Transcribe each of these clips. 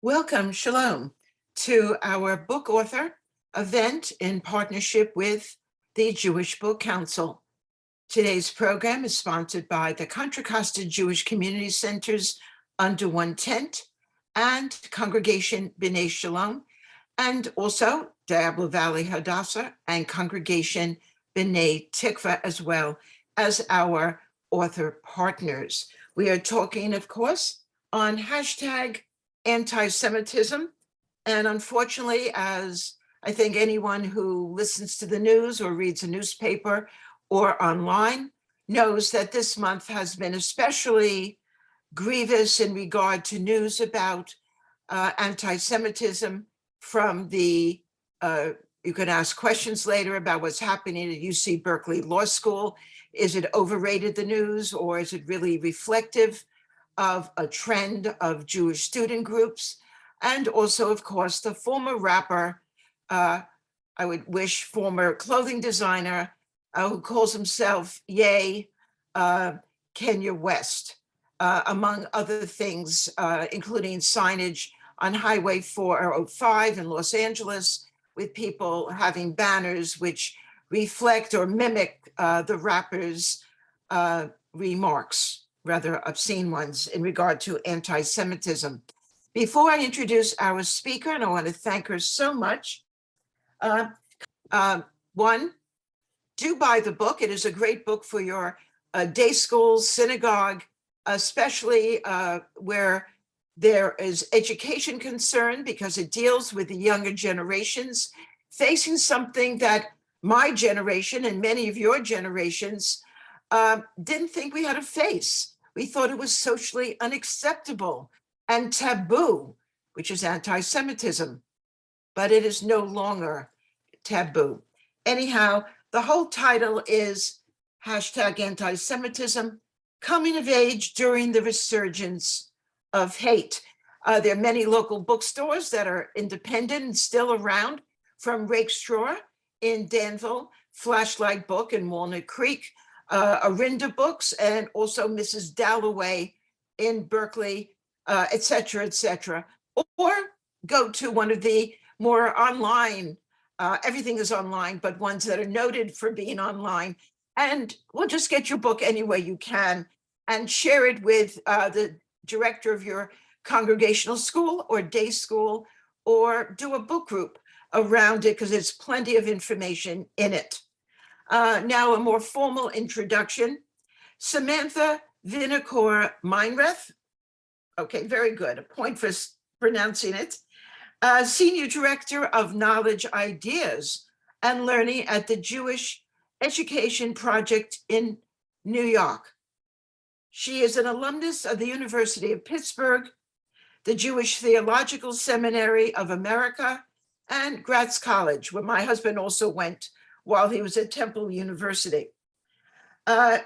Welcome, Shalom, to our book author event in partnership with the Jewish Book Council. Today's program is sponsored by the Contra Costa Jewish Community Centers Under One Tent and Congregation B'nai Shalom, and also Diablo Valley Hadassah and Congregation B'nai Tikva, as well as our author partners. We are talking, of course, on hashtag anti-Semitism. And unfortunately, as I think anyone who listens to the news or reads a newspaper or online knows, that this month has been especially grievous in regard to news about anti-Semitism from the, you can ask questions later about what's happening at UC Berkeley Law School. Is it overrated, the news, or is it really reflective of a trend of Jewish student groups? And also, of course, the former rapper, I would wish former clothing designer, who calls himself Ye, Kenya West, among other things, including signage on Highway 405 in Los Angeles, with people having banners which reflect or mimic the rapper's remarks, rather obscene ones, in regard to anti-Semitism. Before I introduce our speaker, and I want to thank her so much, one, do buy the book. It is a great book for your day school, synagogue, especially where there is education concern, because it deals with the younger generations facing something that my generation and many of your generations didn't think we had to face. We thought it was socially unacceptable and taboo, which is anti-Semitism, but it is no longer taboo. Anyhow, the whole title is hashtag anti-Semitism, coming of age during the resurgence of hate. There are many local bookstores that are independent and still around, from Rakestraw in Danville, Flashlight Book in Walnut Creek, Arinda Books, and also Mrs. Dalloway in Berkeley, et cetera, et cetera. Or go to one of the more online, everything is online, but ones that are noted for being online. And we'll just get your book any way you can and share it with the director of your congregational school or day school, or do a book group around it, because there's plenty of information in it. Now, a more formal introduction. Samantha Vinokor-Meinrath. Okay, very good. A point for pronouncing it. Senior Director of Knowledge Ideas and Learning at the Jewish Education Project in New York. She is an alumnus of the University of Pittsburgh, the Jewish Theological Seminary of America, and Gratz College, where my husband also went while he was at Temple University.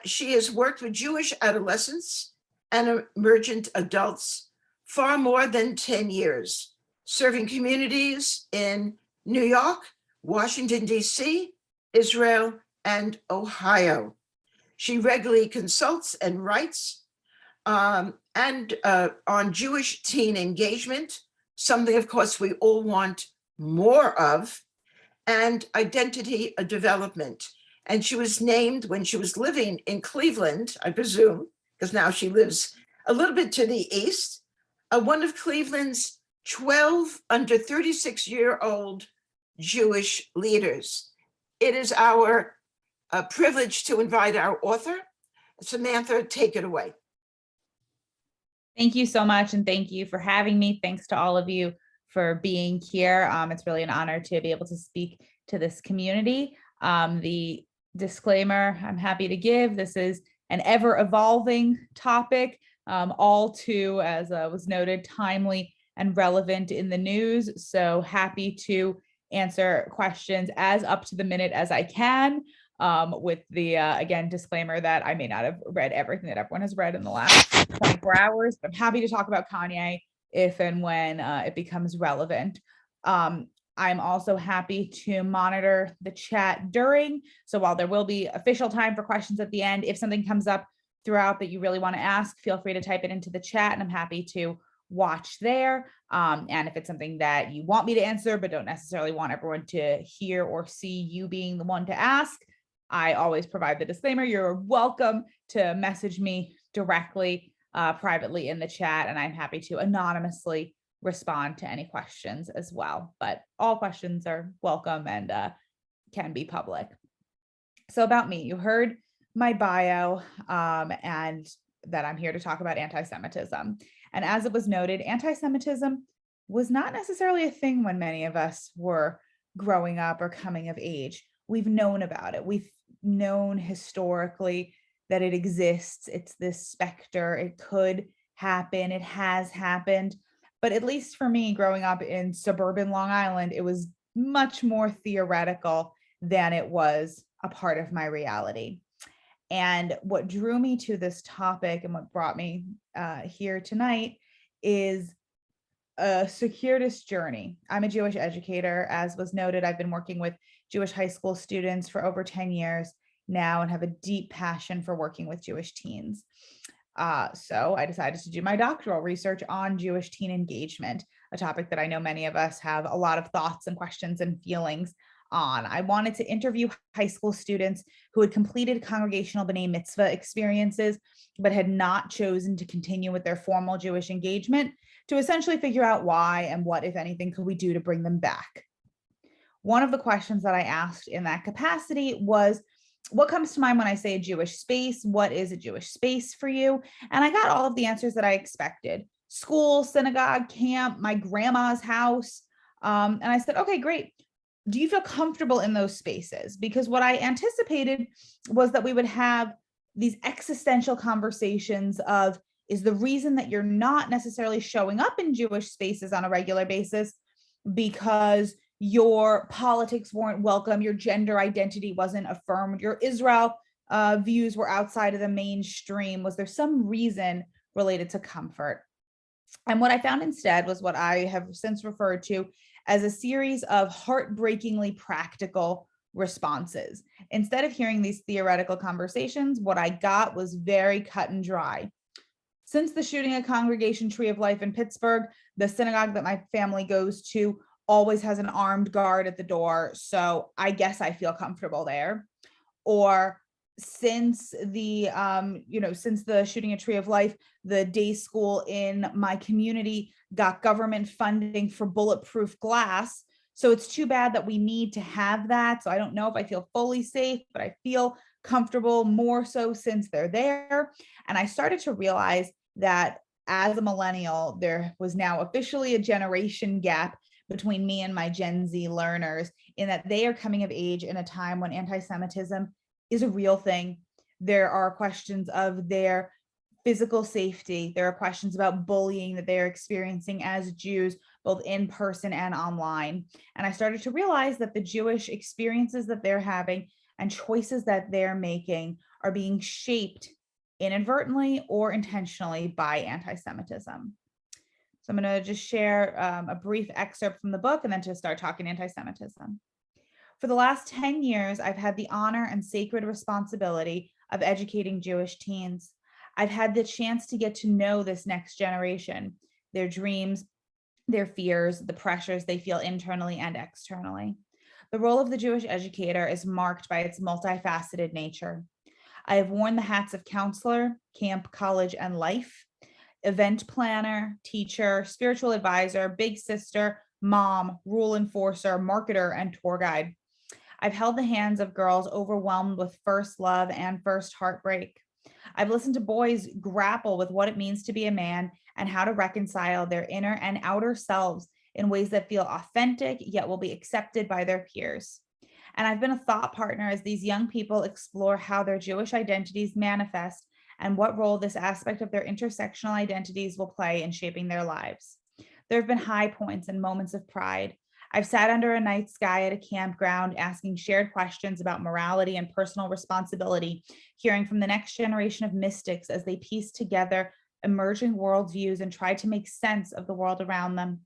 She has worked with Jewish adolescents and emergent adults far more than 10 years, serving communities in New York, Washington, D.C., Israel, and Ohio. She regularly consults and writes on Jewish teen engagement, something, of course, we all want more of, and identity development. And she was named, when she was living in Cleveland, I presume, because now she lives a little bit to the east, one of Cleveland's 12 under 36-year-old Jewish leaders. It is our privilege to invite our author. Samantha, take it away. Thank you so much, and thank you for having me. Thanks to all of you for being here. It's really an honor to be able to speak to this community. The disclaimer I'm happy to give: this is an ever-evolving topic, all too, as was noted, timely and relevant in the news. So happy to answer questions as up to the minute as I can, with the, again, disclaimer that I may not have read everything that everyone has read in the last 24 hours, but I'm happy to talk about Kanye if and when it becomes relevant. I'm also happy to monitor the chat during. So while there will be official time for questions at the end, if something comes up throughout that you really want to ask, feel free to type it into the chat, and I'm happy to watch there. And if it's something that you want me to answer, but don't necessarily want everyone to hear or see you being the one to ask, I always provide the disclaimer. You're welcome to message me directly, privately in the chat, and I'm happy to anonymously respond to any questions as well. But all questions are welcome and can be public. So about me, you heard my bio, and that I'm here to talk about anti-Semitism. And as it was noted, anti-Semitism was not necessarily a thing when many of us were growing up or coming of age. We've known about it. We've known historically that it exists. It's this specter. It could happen. It has happened. But at least for me, growing up in suburban Long Island, it was much more theoretical than it was a part of my reality. And what drew me to this topic and what brought me here tonight is a circuitous journey. I'm a Jewish educator. As was noted, I've been working with Jewish high school students for over 10 years now and have a deep passion for working with Jewish teens. So I decided to do my doctoral research on Jewish teen engagement, a topic that I know many of us have a lot of thoughts and questions and feelings on. I wanted to interview high school students who had completed congregational B'nai Mitzvah experiences, but had not chosen to continue with their formal Jewish engagement, to essentially figure out why and what, if anything, could we do to bring them back. One of the questions that I asked in that capacity was, what comes to mind when I say a Jewish space? What is a Jewish space for you? And I got all of the answers that I expected: school, synagogue, camp, my grandma's house. And I said, okay, great. Do you feel comfortable in those spaces? Because what I anticipated was that we would have these existential conversations of, is the reason that you're not necessarily showing up in Jewish spaces on a regular basis because your politics weren't welcome, your gender identity wasn't affirmed, your Israel views were outside of the mainstream? Was there some reason related to comfort? And what I found instead was what I have since referred to as a series of heartbreakingly practical responses. Instead of hearing these theoretical conversations, what I got was very cut and dry. Since the shooting at Congregation Tree of Life in Pittsburgh, the synagogue that my family goes to always has an armed guard at the door, so I guess I feel comfortable there. Or since the since the shooting at Tree of Life, the day school in my community got government funding for bulletproof glass. So it's too bad that we need to have that. So I don't know if I feel fully safe, but I feel comfortable more so since they're there. And I started to realize that as a millennial, there was now officially a generation gap between me and my Gen Z learners, in that they are coming of age in a time when anti-Semitism is a real thing. There are questions of their physical safety. There are questions about bullying that they're experiencing as Jews, both in person and online. And I started to realize that the Jewish experiences that they're having and choices that they're making are being shaped inadvertently or intentionally by anti-Semitism. So I'm going to just share a brief excerpt from the book and then to start talking anti-Semitism. For the last 10 years, I've had the honor and sacred responsibility of educating Jewish teens. I've had the chance to get to know this next generation, their dreams, their fears, the pressures they feel internally and externally. The role of the Jewish educator is marked by its multifaceted nature. I have worn the hats of counselor, camp, college, and life, event planner, teacher, spiritual advisor, big sister, mom, rule enforcer, marketer, and tour guide. I've held the hands of girls overwhelmed with first love and first heartbreak. I've listened to boys grapple with what it means to be a man and how to reconcile their inner and outer selves in ways that feel authentic, yet will be accepted by their peers. And I've been a thought partner as these young people explore how their Jewish identities manifest and what role this aspect of their intersectional identities will play in shaping their lives. There have been high points and moments of pride. I've sat under a night sky at a campground asking shared questions about morality and personal responsibility, hearing from the next generation of mystics as they piece together emerging worldviews and try to make sense of the world around them.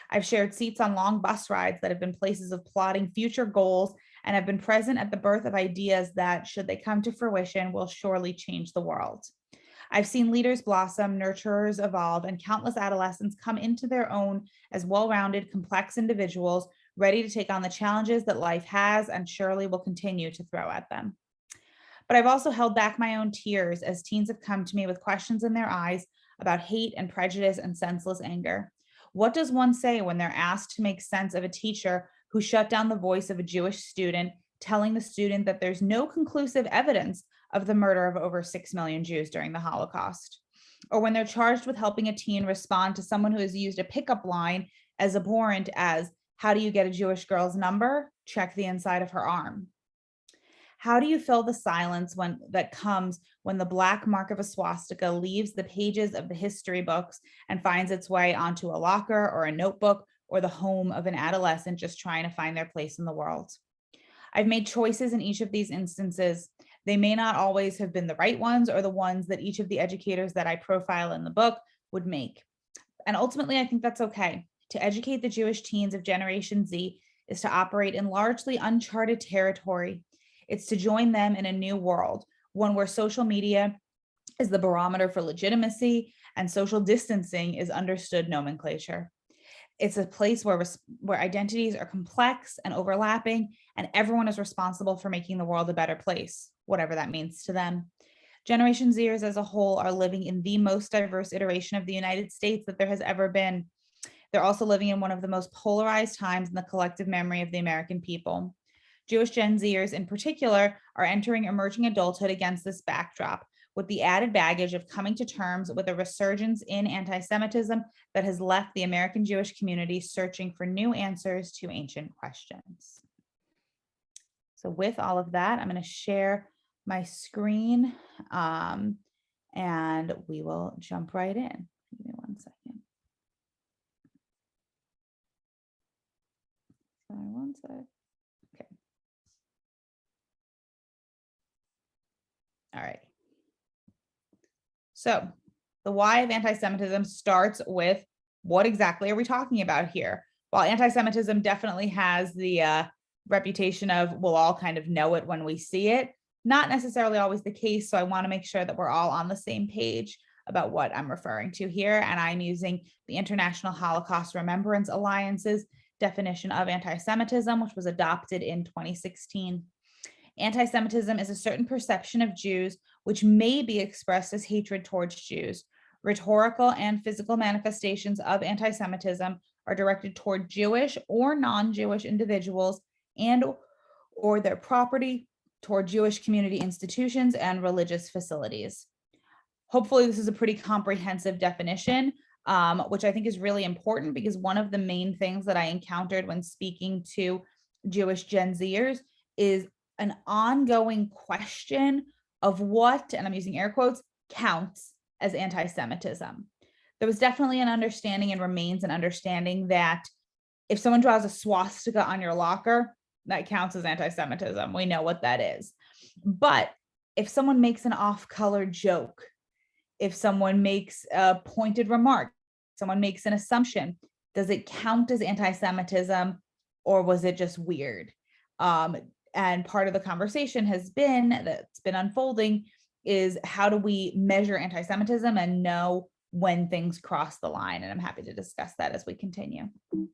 I've shared seats on long bus rides that have been places of plotting future goals and have been present at the birth of ideas that, should they come to fruition, will surely change the world. I've seen leaders blossom, nurturers evolve, and countless adolescents come into their own as well-rounded, complex individuals ready to take on the challenges that life has and surely will continue to throw at them. But I've also held back my own tears as teens have come to me with questions in their eyes about hate and prejudice and senseless anger. What does one say when they're asked to make sense of a teacher who shut down the voice of a Jewish student, telling the student that there's no conclusive evidence of the murder of over 6 million Jews during the Holocaust? Or when they're charged with helping a teen respond to someone who has used a pickup line as abhorrent as, "How do you get a Jewish girl's number? Check the inside of her arm." How do you fill the silence that comes when the black mark of a swastika leaves the pages of the history books and finds its way onto a locker or a notebook or the home of an adolescent just trying to find their place in the world? I've made choices in each of these instances. They may not always have been the right ones or the ones that each of the educators that I profile in the book would make. And ultimately, I think that's okay. To educate the Jewish teens of Generation Z is to operate in largely uncharted territory. It's to join them in a new world, one where social media is the barometer for legitimacy and social distancing is understood nomenclature. It's a place where identities are complex and overlapping, and everyone is responsible for making the world a better place, whatever that means to them. Generation Zers as a whole are living in the most diverse iteration of the United States that there has ever been. They're also living in one of the most polarized times in the collective memory of the American people. Jewish Gen Zers in particular are entering emerging adulthood against this backdrop, with the added baggage of coming to terms with a resurgence in anti-Semitism that has left the American Jewish community searching for new answers to ancient questions. So with all of that, I'm going to share my screen and we will jump right in. Give me 1 second. Sorry, 1 sec. Okay. All right. So the why of anti-Semitism starts with what exactly are we talking about here? While anti-Semitism definitely has the reputation of we'll all kind of know it when we see it, not necessarily always the case. So I want to make sure that we're all on the same page about what I'm referring to here. And I'm using the International Holocaust Remembrance Alliance's definition of anti-Semitism, which was adopted in 2016. Anti-Semitism is a certain perception of Jews which may be expressed as hatred towards Jews. Rhetorical and physical manifestations of anti-Semitism are directed toward Jewish or non-Jewish individuals and or their property, toward Jewish community institutions and religious facilities. Hopefully this is a pretty comprehensive definition, which I think is really important because one of the main things that I encountered when speaking to Jewish Gen Zers is an ongoing question of what, and I'm using air quotes, counts as anti-Semitism. There was definitely an understanding and remains an understanding that if someone draws a swastika on your locker, that counts as anti-Semitism. We know what that is. But if someone makes an off-color joke, if someone makes a pointed remark, someone makes an assumption, does it count as anti-Semitism or was it just weird? And part of the conversation has been that's been unfolding is how do we measure anti-Semitism and know when things cross the line? And I'm happy to discuss that as we continue. I'm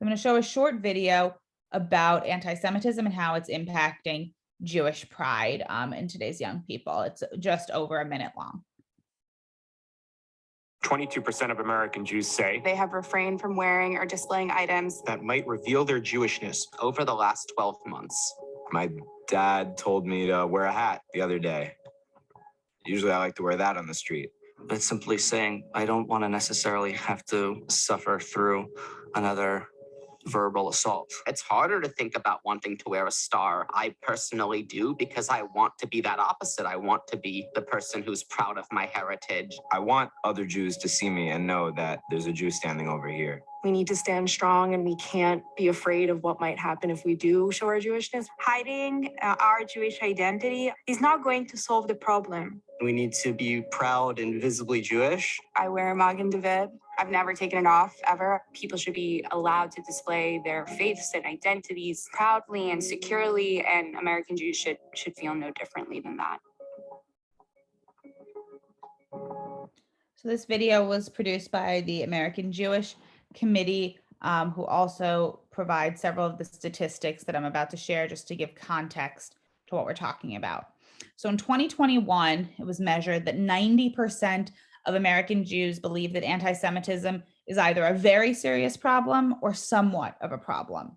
going to show a short video about anti-Semitism and how it's impacting Jewish pride in today's young people. It's just over a minute long. 22% of American Jews say they have refrained from wearing or displaying items that might reveal their Jewishness. over the last 12 months. My dad told me to wear a hat the other day. Usually I like to wear that on the street. It's simply saying, I don't want to necessarily have to suffer through another verbal assault. It's harder to think about wanting to wear a star. I personally do because I want to be that opposite. I want to be the person who's proud of my heritage. I want other Jews to see me and know that there's a Jew standing over here. We need to stand strong and we can't be afraid of what might happen if we do show our Jewishness. Hiding our Jewish identity is not going to solve the problem. We need to be proud and visibly Jewish. I wear a Magen David. I've never taken it off, ever. People should be allowed to display their faiths and identities proudly and securely, and American Jews should feel no differently than that. So this video was produced by the American Jewish Committee, who also provides several of the statistics that I'm about to share just to give context to what we're talking about. So in 2021, it was measured that 90% of American Jews believe that anti-Semitism is either a very serious problem or somewhat of a problem.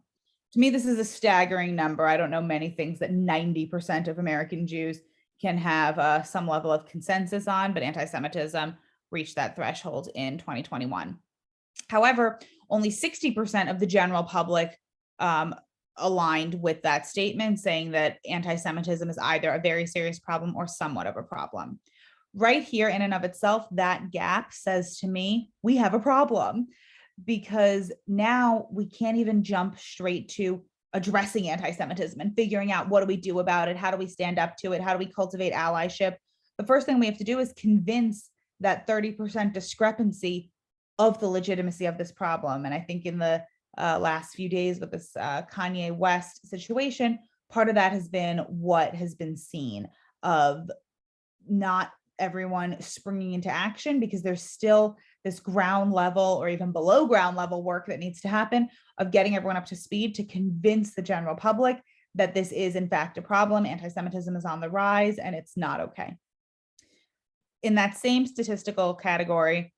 To me, this is a staggering number. I don't know many things that 90% of American Jews can have some level of consensus on, but anti-Semitism reached that threshold in 2021. However, only 60% of the general public aligned with that statement, saying that anti-Semitism is either a very serious problem or somewhat of a problem. Right here in and of itself, that gap says to me, we have a problem, because now we can't even jump straight to addressing anti-Semitism and figuring out what do we do about it? How do we stand up to it? How do we cultivate allyship? The first thing we have to do is convince that 30% discrepancy of the legitimacy of this problem. And I think in the last few days with this Kanye West situation, part of that has been what has been seen of not everyone springing into action, because there's still this ground level or even below ground level work that needs to happen of getting everyone up to speed to convince the general public that this is in fact a problem. Anti-Semitism is on the rise and it's not okay. In that same statistical category,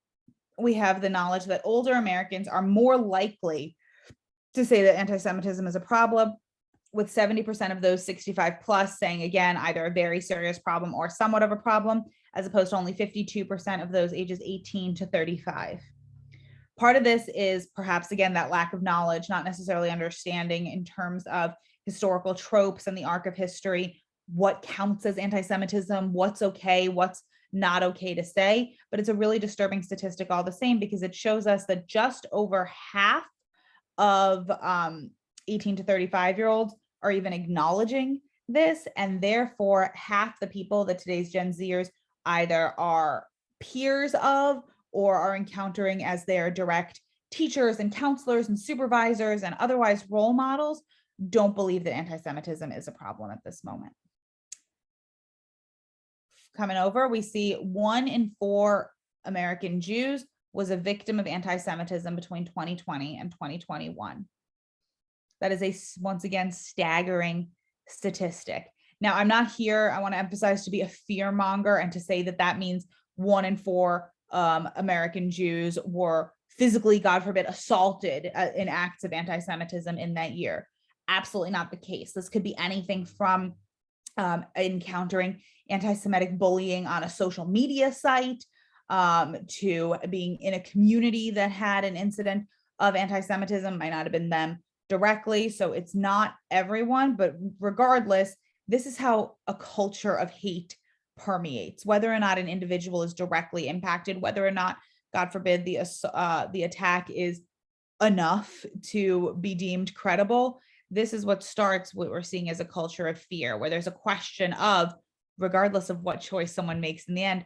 we have the knowledge that older Americans are more likely to say that anti-Semitism is a problem, with 70% of those 65 plus saying, again, either a very serious problem or somewhat of a problem, as opposed to only 52% of those ages 18 to 35. Part of this is perhaps, again, that lack of knowledge, not necessarily understanding in terms of historical tropes and the arc of history, what counts as anti-Semitism, what's okay, what's not okay to say. But it's a really disturbing statistic all the same, because it shows us that just over half of 18 to 35-year-olds are even acknowledging this, and therefore half the people that today's Gen Zers either are peers of or are encountering as their direct teachers and counselors and supervisors and otherwise role models don't believe that anti-Semitism is a problem at this moment. Coming over, we see 1 in 4 American Jews was a victim of anti-Semitism between 2020 and 2021. That is a, once again, staggering statistic. Now, I'm not here, I want to emphasize, to be a fear monger and to say that that means 1 in 4 American Jews were physically, God forbid, assaulted in acts of anti-Semitism in that year. Absolutely not the case. This could be anything from encountering anti-Semitic bullying on a social media site, to being in a community that had an incident of anti-Semitism. Might not have been them directly, so it's not everyone, but regardless, this is how a culture of hate permeates, whether or not an individual is directly impacted, whether or not, God forbid, the attack is enough to be deemed credible. This is what starts what we're seeing as a culture of fear, where there's a question of, regardless of what choice someone makes in the end,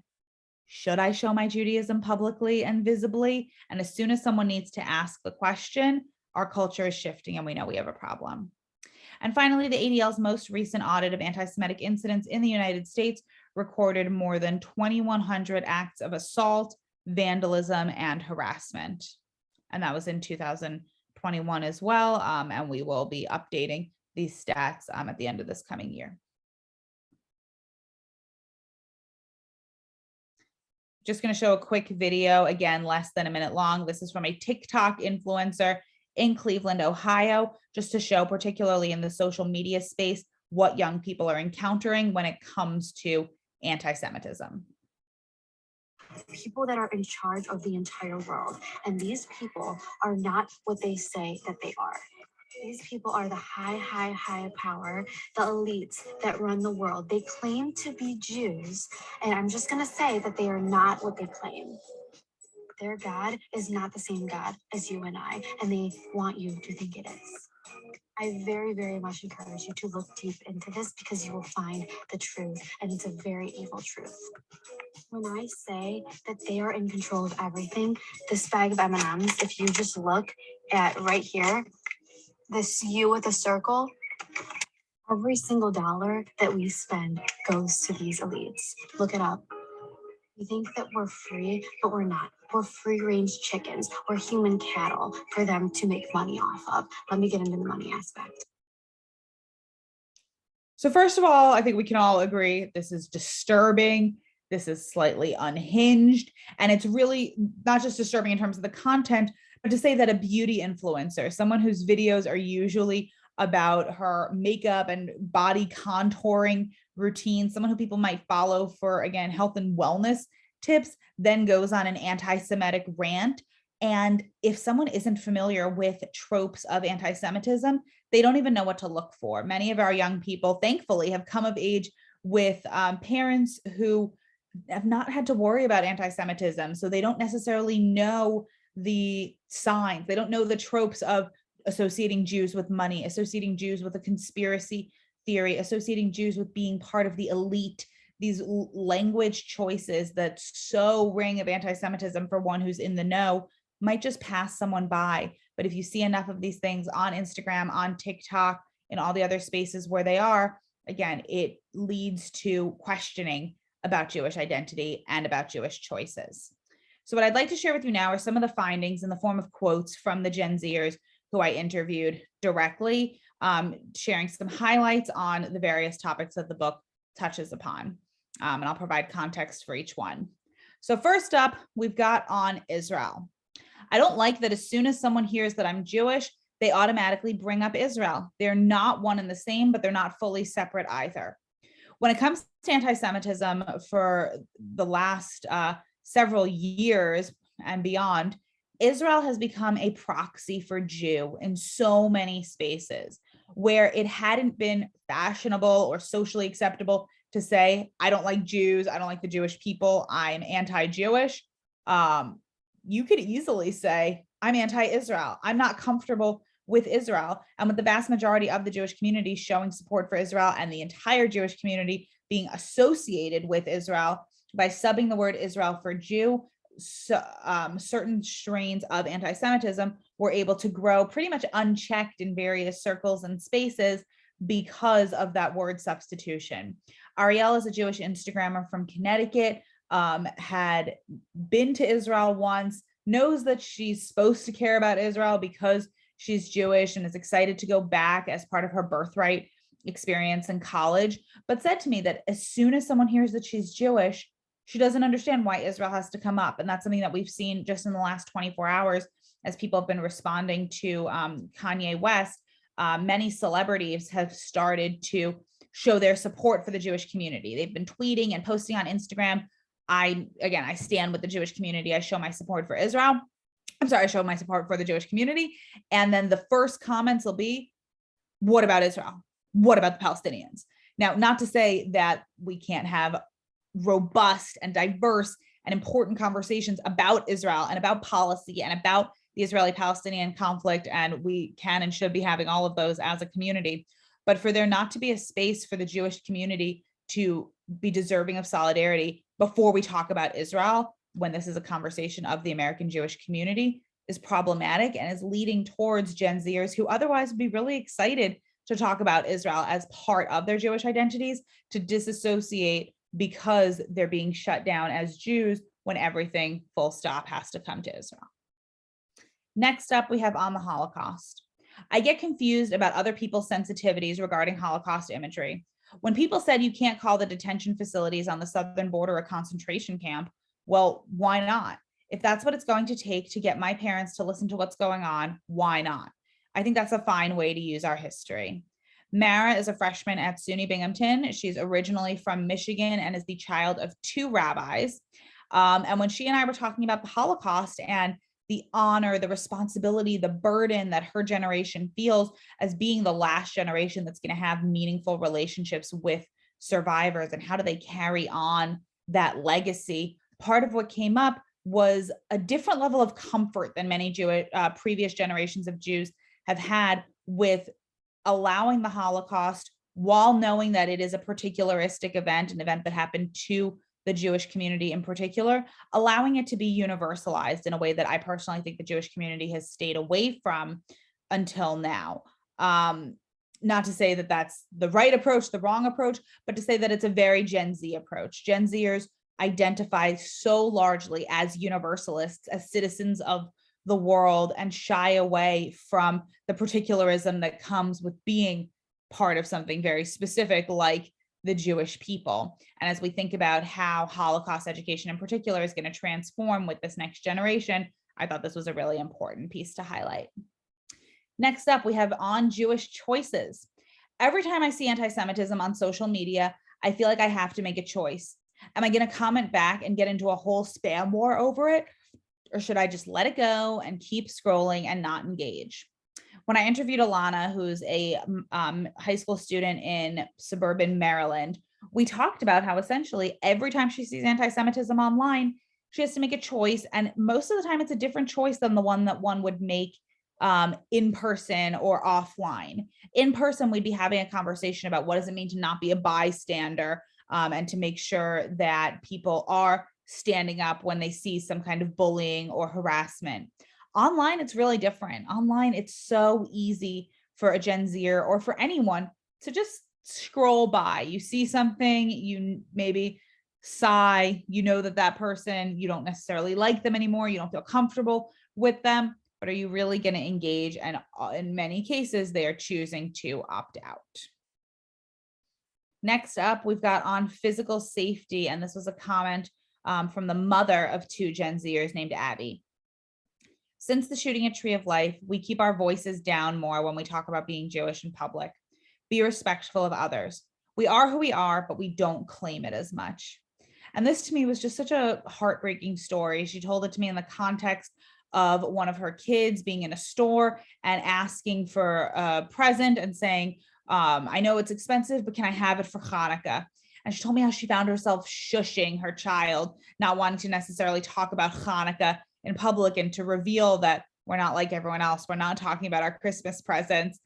should I show my Judaism publicly and visibly? And as soon as someone needs to ask the question, our culture is shifting and we know we have a problem. And finally, the ADL's most recent audit of anti-Semitic incidents in the United States recorded more than 2,100 acts of assault, vandalism, and harassment. And that was in 2021 as well. And we will be updating these stats at the end of this coming year. Just going to show a quick video, again, less than a minute long. This is from a TikTok influencer in Cleveland, Ohio, just to show, particularly in the social media space, what young people are encountering when it comes to anti-Semitism. People that are in charge of the entire world, and these people are not what they say that they are. These people are the high power, the elites that run the world. They claim to be Jews, and I'm just going to say that they are not what they claim. Their God is not the same God as you and I, and they want you to think it is. I very, very much encourage you to look deep into this, because you will find the truth, and it's a very evil truth. When I say that they are in control of everything, this bag of M&Ms, if you just look at right here, this U with a circle, every single dollar that we spend goes to these elites. Look it up. We think that we're free, but we're not. We're free-range chickens or human cattle for them to make money off of. Let me get into the money aspect. So first of all, I think we can all agree this is disturbing. This is slightly unhinged. And it's really not just disturbing in terms of the content, but to say that a beauty influencer, someone whose videos are usually about her makeup and body contouring routine, someone who people might follow for, again, health and wellness tips, then goes on an anti-Semitic rant. And if someone isn't familiar with tropes of anti-Semitism, they don't even know what to look for. Many of our young people, thankfully, have come of age with parents who have not had to worry about anti-Semitism. So they don't necessarily know the signs. They don't know the tropes of associating Jews with money, associating Jews with a conspiracy theory, associating Jews with being part of the elite, these language choices that so ring of anti-Semitism for one who's in the know might just pass someone by. But if you see enough of these things on Instagram, on TikTok, and all the other spaces where they are, again, it leads to questioning about Jewish identity and about Jewish choices. So what I'd like to share with you now are some of the findings in the form of quotes from the Gen Zers who I interviewed directly, sharing some highlights on the various topics that the book touches upon. And I'll provide context for each one. So first up, we've got on Israel. I don't like that as soon as someone hears that I'm Jewish, they automatically bring up Israel. They're not one and the same, but they're not fully separate either. When it comes to anti-Semitism for the last several years and beyond, Israel has become a proxy for Jew in so many spaces where it hadn't been fashionable or socially acceptable to say, I don't like Jews, I don't like the Jewish people, I'm anti-Jewish. You could easily say, I'm anti-Israel. I'm not comfortable with Israel. And with the vast majority of the Jewish community showing support for Israel and the entire Jewish community being associated with Israel by subbing the word Israel for Jew, so, certain strains of anti-Semitism were able to grow pretty much unchecked in various circles and spaces because of that word substitution. Ariel is a Jewish Instagrammer from Connecticut, had been to Israel once, knows that she's supposed to care about Israel because she's Jewish and is excited to go back as part of her birthright experience in college, but said to me that as soon as someone hears that she's Jewish, she doesn't understand why Israel has to come up. And that's something that we've seen just in the last 24 hours as people have been responding to Kanye West. Many celebrities have started to show their support for the Jewish community. They've been tweeting and posting on Instagram. I stand with the Jewish community. I show my support for Israel. I show my support for the Jewish community. And then the first comments will be, what about Israel? What about the Palestinians? Now, not to say that we can't have robust and diverse and important conversations about Israel and about policy and about the Israeli-Palestinian conflict, and we can and should be having all of those as a community. But for there not to be a space for the Jewish community to be deserving of solidarity before we talk about Israel, when this is a conversation of the American Jewish community, is problematic and is leading towards Gen Zers who otherwise would be really excited to talk about Israel as part of their Jewish identities to disassociate because they're being shut down as Jews when everything full stop has to come to Israel. Next up, we have on the Holocaust. I get confused about other people's sensitivities regarding Holocaust imagery. When people said you can't call the detention facilities on the southern border a concentration camp, well, why not? If that's what it's going to take to get my parents to listen to what's going on, why not? I think that's a fine way to use our history. Mara is a freshman at SUNY Binghamton. She's originally from Michigan and is the child of two rabbis. And when she and I were talking about the Holocaust and the honor, the responsibility, the burden that her generation feels as being the last generation that's going to have meaningful relationships with survivors and how do they carry on that legacy, part of what came up was a different level of comfort than many previous generations of Jews have had with allowing the Holocaust while knowing that it is a particularistic event, an event that happened to the Jewish community in particular, allowing it to be universalized in a way that I personally think the Jewish community has stayed away from until now. Not to say that that's the right approach, the wrong approach, but to say that it's a very Gen Z approach. Gen Zers identify so largely as universalists, as citizens of the world, and shy away from the particularism that comes with being part of something very specific like the Jewish people. And as we think about how Holocaust education in particular is going to transform with this next generation, I thought this was a really important piece to highlight. Next up, we have on Jewish choices. Every time I see anti-Semitism on social media, I feel like I have to make a choice. Am I going to comment back and get into a whole spam war over it? Or should I just let it go and keep scrolling and not engage? When I interviewed Alana, who's a high school student in suburban Maryland, we talked about how essentially every time she sees anti-Semitism online, she has to make a choice. And most of the time it's a different choice than the one that one would make in person or offline. In person, we'd be having a conversation about what does it mean to not be a bystander, and to make sure that people are standing up when they see some kind of bullying or harassment. Online, it's really different. Online, it's so easy for a Gen Zer or for anyone to just scroll by. You see something, you maybe sigh, you know that person, you don't necessarily like them anymore, you don't feel comfortable with them, but are you really going to engage? And in many cases, they are choosing to opt out. Next up, we've got on physical safety, and this was a comment from the mother of 2 Gen Zers named Abby. Since the shooting at Tree of Life, we keep our voices down more when we talk about being Jewish in public. Be respectful of others. We are who we are, but we don't claim it as much. And this to me was just such a heartbreaking story. She told it to me in the context of one of her kids being in a store and asking for a present and saying, I know it's expensive, but can I have it for Hanukkah? And she told me how she found herself shushing her child, not wanting to necessarily talk about Hanukkah in public and to reveal that we're not like everyone else. We're not talking about our Christmas presents.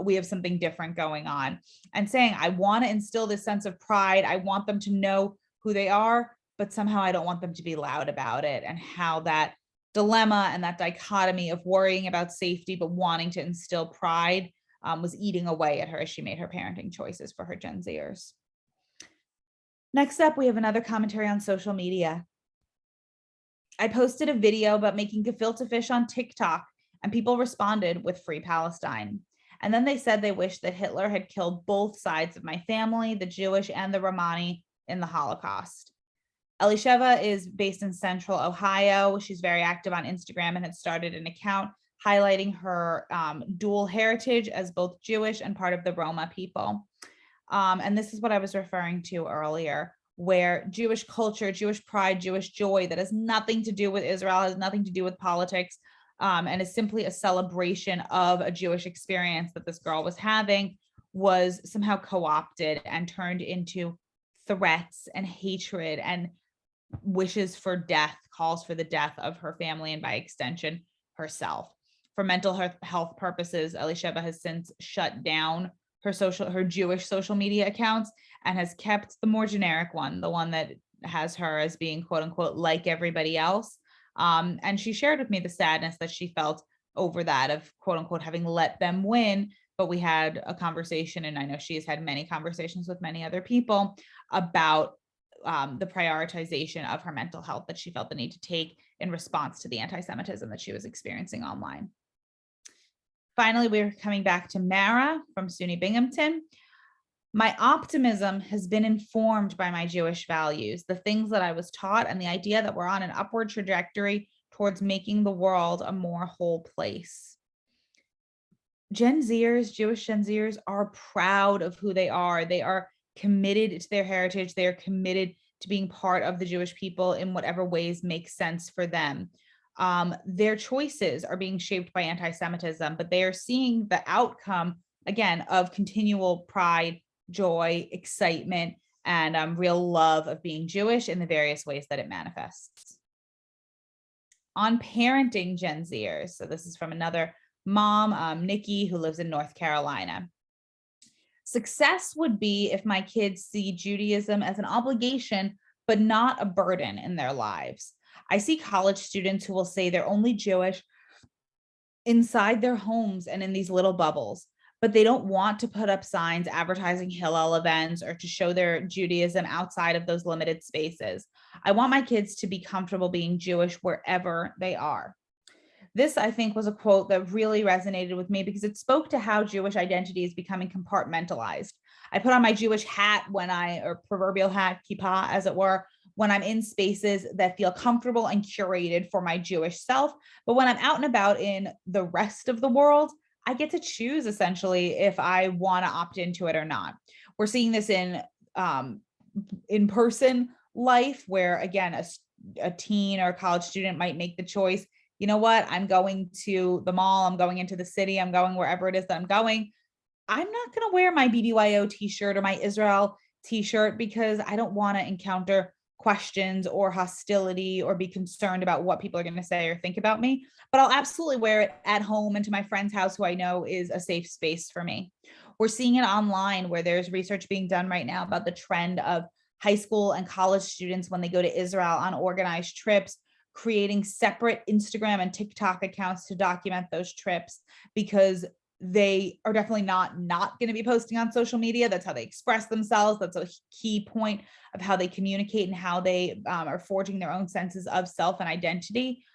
We have something different going on. And saying, I want to instill this sense of pride. I want them to know who they are, but somehow I don't want them to be loud about it. And how that dilemma and that dichotomy of worrying about safety, but wanting to instill pride was eating away at her as she made her parenting choices for her Gen Zers. Next up, we have another commentary on social media. I posted a video about making gefilte fish on TikTok, and people responded with Free Palestine. And then they said they wished that Hitler had killed both sides of my family, the Jewish and the Romani, in the Holocaust. Elisheva is based in Central Ohio. She's very active on Instagram and had started an account highlighting her dual heritage as both Jewish and part of the Roma people. And this is what I was referring to earlier, where Jewish culture, Jewish pride, Jewish joy that has nothing to do with Israel, has nothing to do with politics, and is simply a celebration of a Jewish experience that this girl was having, was somehow co-opted and turned into threats and hatred and wishes for death, calls for the death of her family and by extension herself. For mental health purposes, Elisheva has since shut down her Jewish social media accounts and has kept the more generic one, the one that has her as being quote unquote like everybody else. And she shared with me the sadness that she felt over that of quote unquote having let them win. But we had a conversation, and I know she has had many conversations with many other people about the prioritization of her mental health that she felt the need to take in response to the anti-Semitism that she was experiencing online. Finally, we're coming back to Mara from SUNY Binghamton. My optimism has been informed by my Jewish values, the things that I was taught, and the idea that we're on an upward trajectory towards making the world a more whole place. Gen Zers, Jewish Gen Zers, are proud of who they are. They are committed to their heritage. They are committed to being part of the Jewish people in whatever ways make sense for them. Their choices are being shaped by anti-Semitism, but they are seeing the outcome, again, of continual pride, joy, excitement, and real love of being Jewish in the various ways that it manifests. On parenting Gen Zers, so this is from another mom, Nikki, who lives in North Carolina. Success would be if my kids see Judaism as an obligation, but not a burden in their lives. I see college students who will say they're only Jewish inside their homes and in these little bubbles, but they don't want to put up signs advertising Hillel events or to show their Judaism outside of those limited spaces. I want my kids to be comfortable being Jewish wherever they are. This, I think, was a quote that really resonated with me because it spoke to how Jewish identity is becoming compartmentalized. I put on my Jewish hat or proverbial hat, kippah, as it were, when I'm in spaces that feel comfortable and curated for my Jewish self. But when I'm out and about in the rest of the world, I get to choose essentially if I want to opt into it or not. We're seeing this in-person life where, again, a teen or a college student might make the choice, you know what, I'm going to the mall, I'm going into the city, I'm going wherever it is that I'm going. I'm not going to wear my BDYO t-shirt or my Israel t-shirt because I don't want to encounter questions or hostility or be concerned about what people are going to say or think about me. But I'll absolutely wear it at home and to my friend's house who I know is a safe space for me. We're seeing it online where there's research being done right now about the trend of high school and college students when they go to Israel on organized trips, creating separate Instagram and TikTok accounts to document those trips because they are definitely not going to be posting on social media. That's how they express themselves. That's a key point of how they communicate and how they are forging their own senses of self and identity.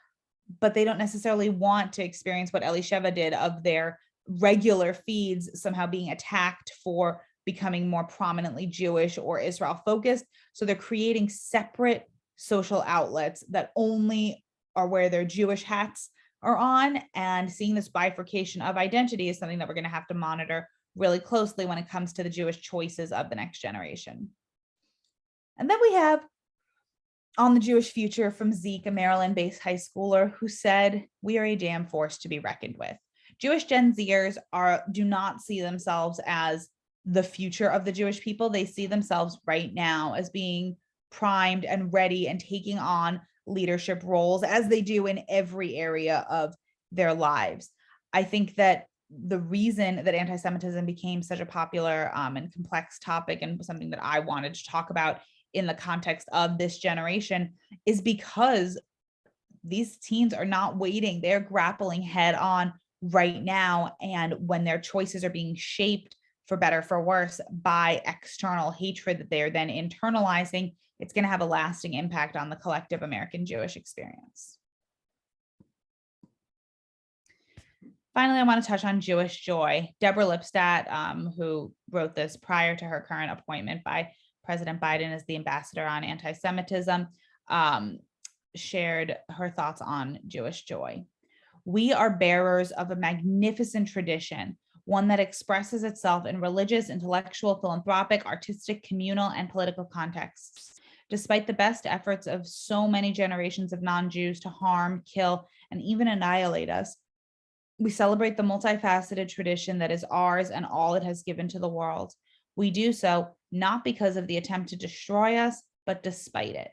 But they don't necessarily want to experience what Elisheva did of their regular feeds somehow being attacked for becoming more prominently Jewish or Israel focused. So they're creating separate social outlets that only are where their Jewish hats are on, and seeing this bifurcation of identity is something that we're going to have to monitor really closely when it comes to the Jewish choices of the next generation. And then we have On the Jewish Future from Zeke, a Maryland-based high schooler who said, "We are a damn force to be reckoned with." Jewish Gen Zers do not see themselves as the future of the Jewish people. They see themselves right now as being primed and ready and taking on leadership roles as they do in every area of their lives. I think that the reason that anti-Semitism became such a popular and complex topic and something that I wanted to talk about in the context of this generation is because these teens are not waiting. They're grappling head on right now. And when their choices are being shaped for better, for worse, by external hatred that they are then internalizing, it's going to have a lasting impact on the collective American Jewish experience. Finally, I want to touch on Jewish joy. Deborah Lipstadt, who wrote this prior to her current appointment by President Biden as the ambassador on anti-Semitism, shared her thoughts on Jewish joy. "We are bearers of a magnificent tradition, one that expresses itself in religious, intellectual, philanthropic, artistic, communal, and political contexts. Despite the best efforts of so many generations of non-Jews to harm, kill, and even annihilate us, we celebrate the multifaceted tradition that is ours and all it has given to the world. We do so not because of the attempt to destroy us, but despite it."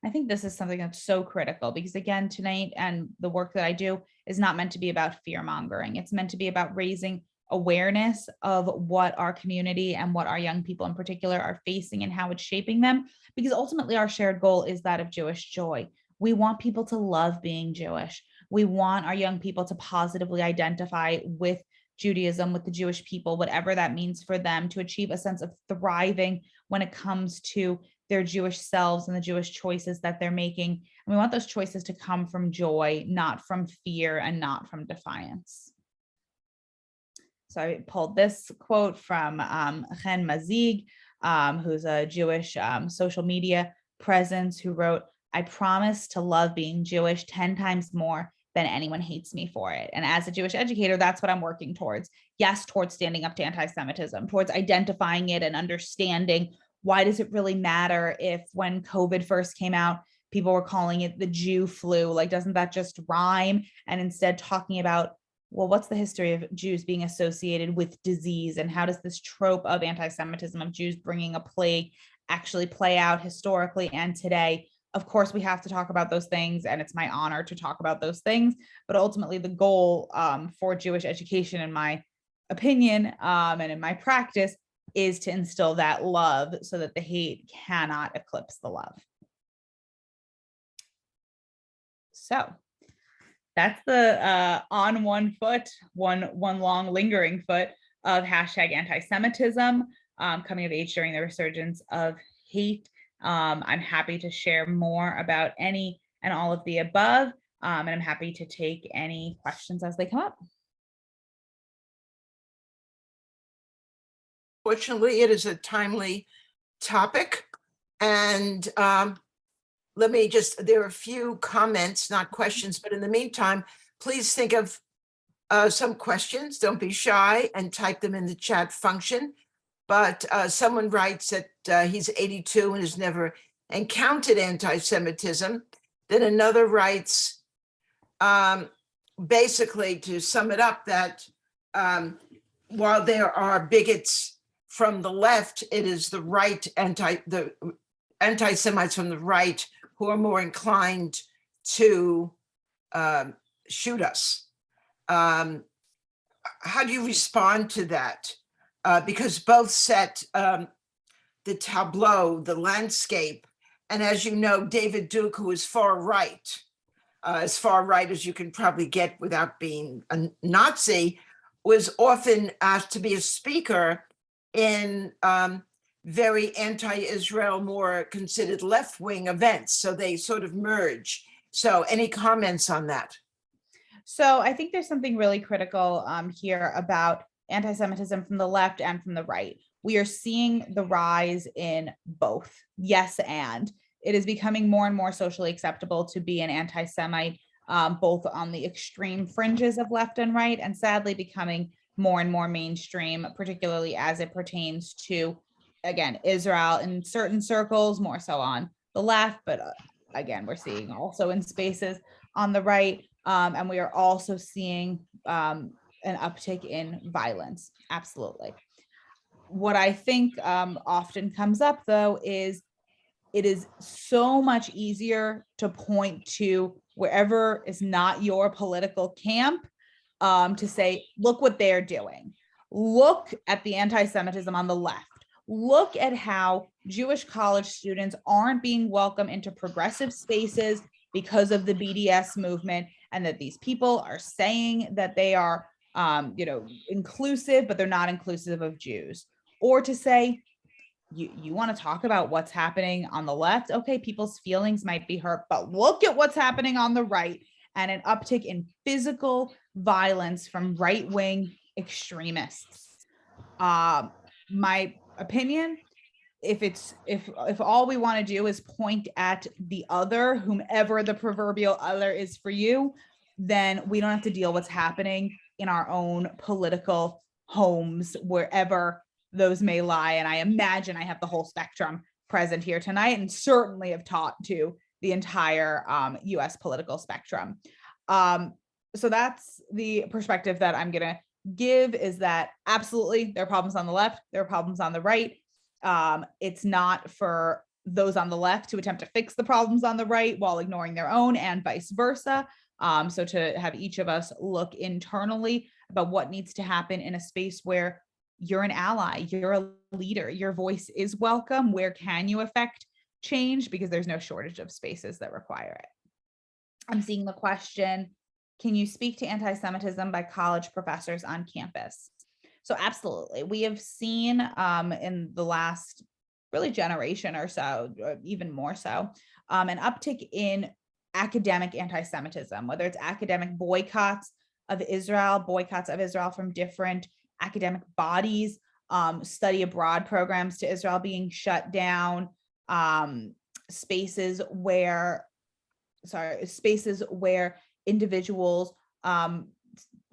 I think this is something that's so critical because, again, tonight and the work that I do is not meant to be about fear mongering. It's meant to be about raising awareness of what our community and what our young people in particular are facing and how it's shaping them, because ultimately our shared goal is that of Jewish joy. We want people to love being Jewish. We want our young people to positively identify with Judaism, with the Jewish people, whatever that means for them, to achieve a sense of thriving when it comes to their Jewish selves and the Jewish choices that they're making. And we want those choices to come from joy, not from fear and not from defiance. So I pulled this quote from Chen Mazig, who's a Jewish social media presence, who wrote, "I promise to love being Jewish 10 times more than anyone hates me for it." And as a Jewish educator, that's what I'm working towards. Yes, towards standing up to anti-Semitism, towards identifying it and understanding why does it really matter if when COVID first came out, people were calling it the Jew flu? Like, doesn't that just rhyme? And instead talking about, well, what's the history of Jews being associated with disease? And how does this trope of anti-Semitism, of Jews bringing a plague, actually play out historically and today? Of course, we have to talk about those things, and it's my honor to talk about those things. But ultimately, the goal for Jewish education, in my opinion, and in my practice, is to instill that love so that the hate cannot eclipse the love. So that's the on one foot, one long lingering foot of hashtag anti-Semitism, coming of age during the resurgence of hate. I'm happy to share more about any and all of the above, and I'm happy to take any questions as they come up. Fortunately, it is a timely topic. And let me just, there are a few comments, not questions, but in the meantime, please think of some questions. Don't be shy and type them in the chat function. But someone writes that he's 82 and has never encountered anti-Semitism. Then another writes, basically to sum it up, that while there are bigots from the left, it is the right, the anti-Semites from the right who are more inclined to shoot us. How do you respond to that? Because both set the tableau, the landscape, and as you know, David Duke, who is far right as you can probably get without being a Nazi, was often asked to be a speaker in very anti-Israel, more considered left-wing events. So they sort of merge. So any comments on that? So I think there's something really critical here about anti-Semitism from the left and from the right. We are seeing the rise in both. Yes, and it is becoming more and more socially acceptable to be an anti-Semite, both on the extreme fringes of left and right, and sadly becoming more and more mainstream, particularly as it pertains to, again, Israel in certain circles, more so on the left, but again, we're seeing also in spaces on the right. And we are also seeing an uptick in violence. Absolutely. What I think often comes up, though, is it is so much easier to point to wherever is not your political camp to say, look what they're doing. Look at the anti-Semitism on the left. Look at how Jewish college students aren't being welcomed into progressive spaces because of the BDS movement, and that these people are saying that they are, inclusive, but they're not inclusive of Jews. Or to say, you want to talk about what's happening on the left? Okay, people's feelings might be hurt, but look at what's happening on the right, and an uptick in physical violence from right-wing extremists. My opinion, if all we want to do is point at the other, whomever the proverbial other is for you, then we don't have to deal with what's happening in our own political homes, wherever those may lie. And I imagine I have the whole spectrum present here tonight, and certainly have taught to the entire US political spectrum. So that's the perspective that I'm going to give, is that absolutely there are problems on the left, there are problems on the right. It's not for those on the left to attempt to fix the problems on the right while ignoring their own, and vice versa. So to have each of us look internally about what needs to happen in a space where you're an ally, you're a leader, your voice is welcome. Where can you affect change? Because there's no shortage of spaces that require it. I'm seeing the question, can you speak to anti-Semitism by college professors on campus? So absolutely. We have seen in the last really generation or so, or even more so, an uptick in academic anti-Semitism, whether it's academic boycotts of Israel from different academic bodies, study abroad programs to Israel being shut down, spaces where individuals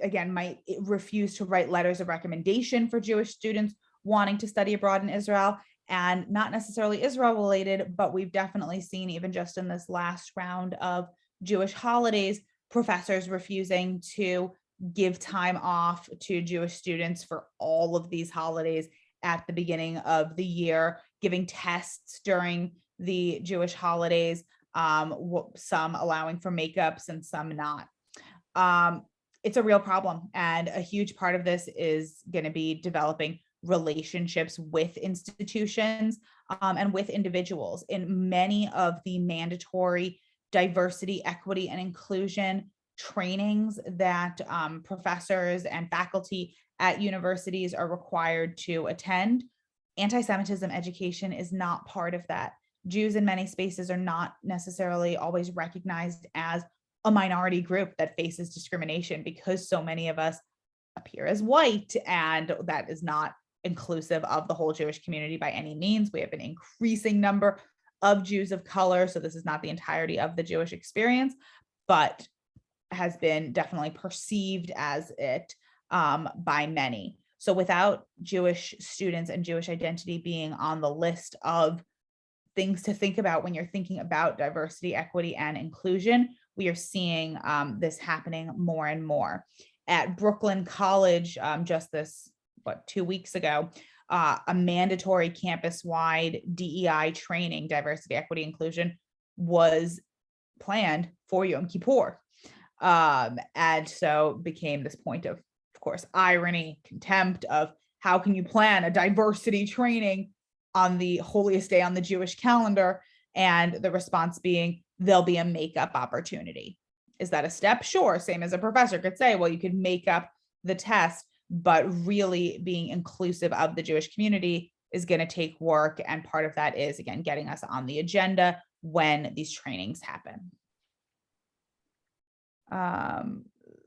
again might refuse to write letters of recommendation for Jewish students wanting to study abroad in Israel, and not necessarily Israel related, but we've definitely seen, even just in this last round of Jewish holidays, professors refusing to give time off to Jewish students for all of these holidays at the beginning of the year, giving tests during the Jewish holidays, some allowing for makeups and some not. It's a real problem, and a huge part of this is going to be developing relationships with institutions and with individuals. In many of the mandatory diversity, equity, and inclusion trainings that professors and faculty at universities are required to attend. Anti-Semitism education is not part of that. Jews in many spaces are not necessarily always recognized as a minority group that faces discrimination because so many of us appear as white, and that is not inclusive of the whole Jewish community by any means. We have an increasing number of Jews of color, so this is not the entirety of the Jewish experience, but has been definitely perceived as it by many. So without Jewish students and Jewish identity being on the list of things to think about when you're thinking about diversity, equity, and inclusion, we are seeing this happening more and more. At Brooklyn College, just this, 2 weeks ago, a mandatory campus-wide DEI training, diversity, equity, inclusion, was planned for Yom Kippur. And so became this point of course, irony, contempt of how can you plan a diversity training on the holiest day on the Jewish calendar? And the response being, there'll be a makeup opportunity. Is that a step? Sure. Same as a professor could say, well, you could make up the test, but really being inclusive of the Jewish community is going to take work. And part of that is, again, getting us on the agenda when these trainings happen.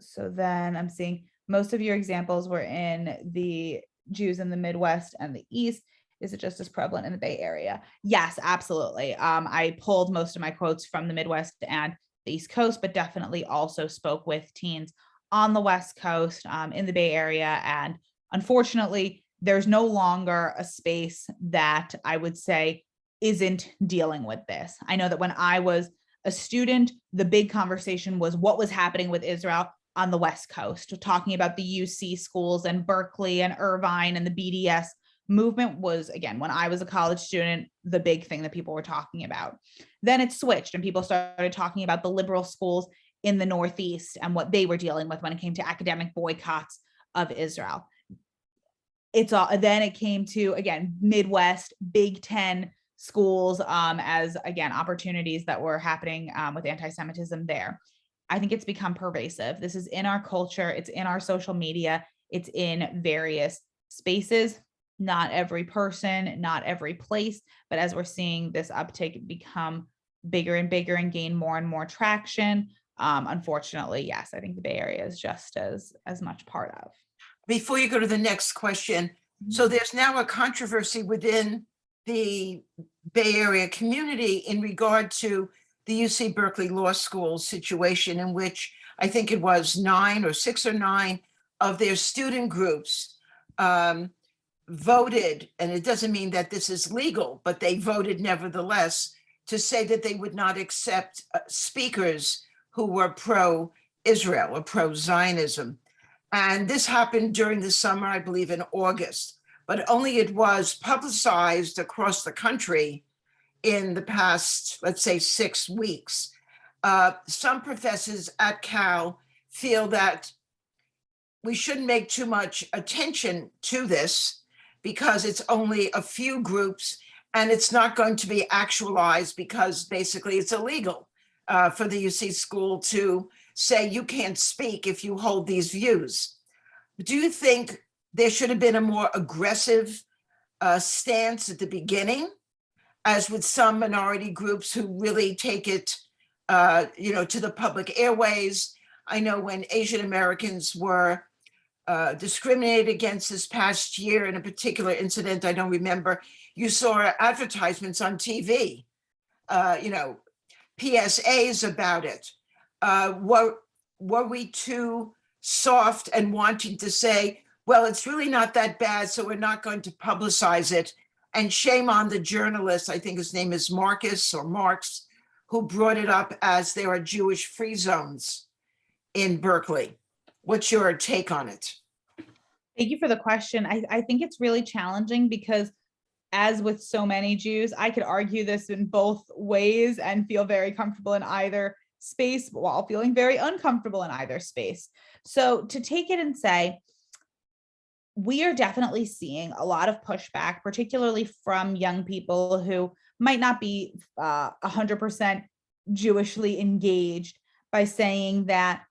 So then I'm seeing most of your examples were in the Jews in the Midwest and the East. Is it just as prevalent in the Bay Area? Yes, absolutely. I pulled most of my quotes from the Midwest and the East Coast, but definitely also spoke with teens on the West Coast, in the Bay Area. And unfortunately, there's no longer a space that I would say isn't dealing with this. I know that when I was a student, the big conversation was what was happening with Israel on the West Coast, talking about the UC schools and Berkeley and Irvine and the BDS movement was, again, when I was a college student, the big thing that people were talking about. Then it switched and people started talking about the liberal schools in the Northeast and what they were dealing with when it came to academic boycotts of Israel. Then it came to, again, Midwest, Big Ten schools as, again, opportunities that were happening with anti-Semitism there. I think it's become pervasive. This is in our culture. It's in our social media. It's in various spaces. Not every person, not every place, but as we're seeing this uptake become bigger and bigger and gain more and more traction, unfortunately, yes, I think the Bay Area is just as much part of. Before you go to the next question, so there's now a controversy within the Bay Area community in regard to the UC Berkeley Law School situation, in which I think it was 6 or 9 of their student groups voted, and it doesn't mean that this is legal, but they voted nevertheless to say that they would not accept speakers who were pro-Israel or pro-Zionism. And this happened during the summer, I believe in August, but only it was publicized across the country in the past, let's say, 6 weeks. Some professors at Cal feel that we shouldn't make too much attention to this because it's only a few groups and it's not going to be actualized because basically it's illegal for the UC school to say you can't speak if you hold these views. Do you think there should have been a more aggressive stance at the beginning, as with some minority groups who really take it, to the public airways? I know when Asian Americans were discriminated against this past year in a particular incident, I don't remember, you saw advertisements on TV, PSAs about it. Were we too soft and wanting to say, well, it's really not that bad, so we're not going to publicize it? And shame on the journalist, I think his name is Marcus or Marx, who brought it up as there are Jewish free zones in Berkeley. What's your take on it? Thank you for the question. I think it's really challenging because, as with so many Jews, I could argue this in both ways and feel very comfortable in either space while feeling very uncomfortable in either space. So to take it and say, we are definitely seeing a lot of pushback, particularly from young people who might not be 100% Jewishly engaged, by saying that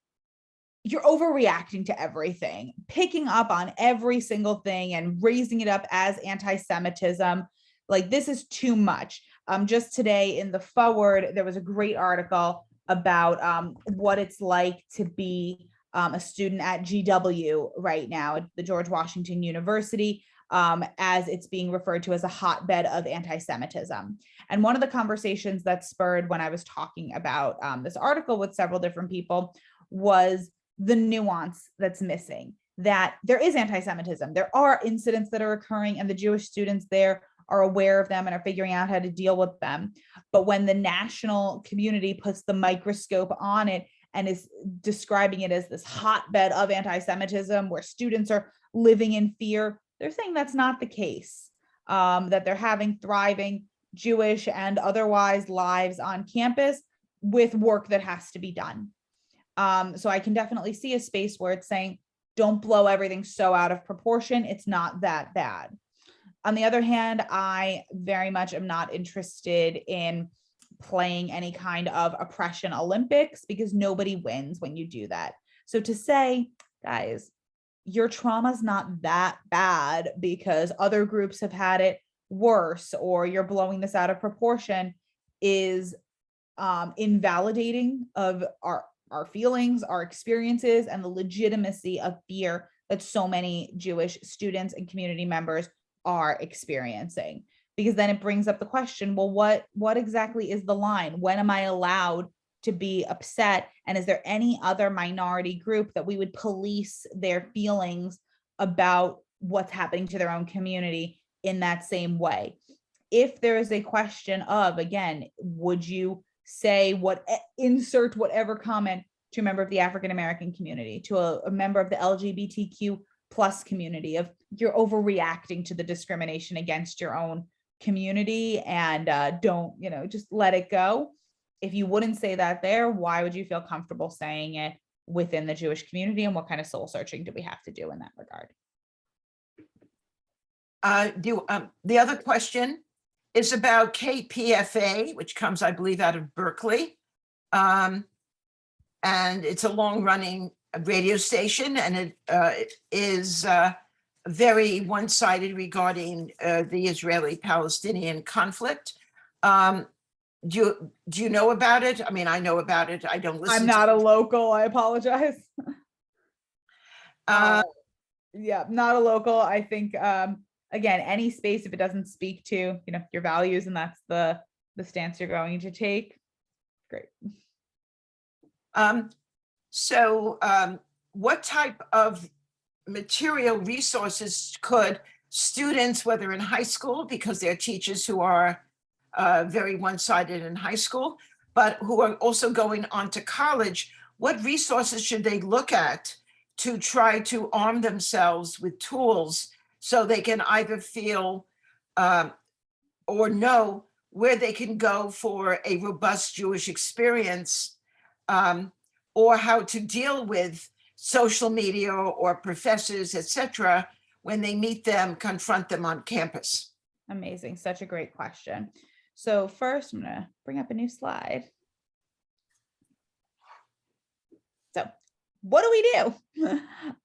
you're overreacting to everything, picking up on every single thing and raising it up as anti-Semitism. Like, this is too much. Just today in the forward, there was a great article about what it's like to be a student at GW right now at the George Washington University, as it's being referred to as a hotbed of anti-Semitism. And one of the conversations that spurred when I was talking about this article with several different people was the nuance that's missing, that there is anti-Semitism. There are incidents that are occurring and the Jewish students there are aware of them and are figuring out how to deal with them. But when the national community puts the microscope on it and is describing it as this hotbed of anti-Semitism where students are living in fear, they're saying that's not the case, that they're having thriving Jewish and otherwise lives on campus with work that has to be done. So I can definitely see a space where it's saying, don't blow everything so out of proportion. It's not that bad. On the other hand, I very much am not interested in playing any kind of oppression Olympics because nobody wins when you do that. So to say, guys, your trauma's not that bad because other groups have had it worse, or you're blowing this out of proportion, is invalidating of our feelings, our experiences, and the legitimacy of fear that so many Jewish students and community members are experiencing. Because then it brings up the question, well, what exactly is the line? When am I allowed to be upset? And is there any other minority group that we would police their feelings about what's happening to their own community in that same way? If there is a question of, again, would you say insert whatever comment to a member of the African-American community, to a member of the LGBTQ plus community, of you're overreacting to the discrimination against your own community and don't, just let it go. If you wouldn't say that there, why would you feel comfortable saying it within the Jewish community? And what kind of soul searching do we have to do in that regard? The other question is about KPFA, which comes, I believe, out of Berkeley. And it's a long-running radio station, and it is very one-sided regarding the Israeli-Palestinian conflict. Do you know about it? I mean, I know about it. I don't listen. I'm not a local. I apologize. Yeah, not a local. I think, again, any space, if it doesn't speak to, your values, and that's the stance you're going to take, great. So what type of material resources could students, whether in high school, because there are teachers who are very one-sided in high school, but who are also going on to college, what resources should they look at to try to arm themselves with tools so they can either feel or know where they can go for a robust Jewish experience, or how to deal with social media or professors, etc., when they meet them, confront them on campus? Amazing. Such a great question. So first, I'm going to bring up a new slide. So what do we do?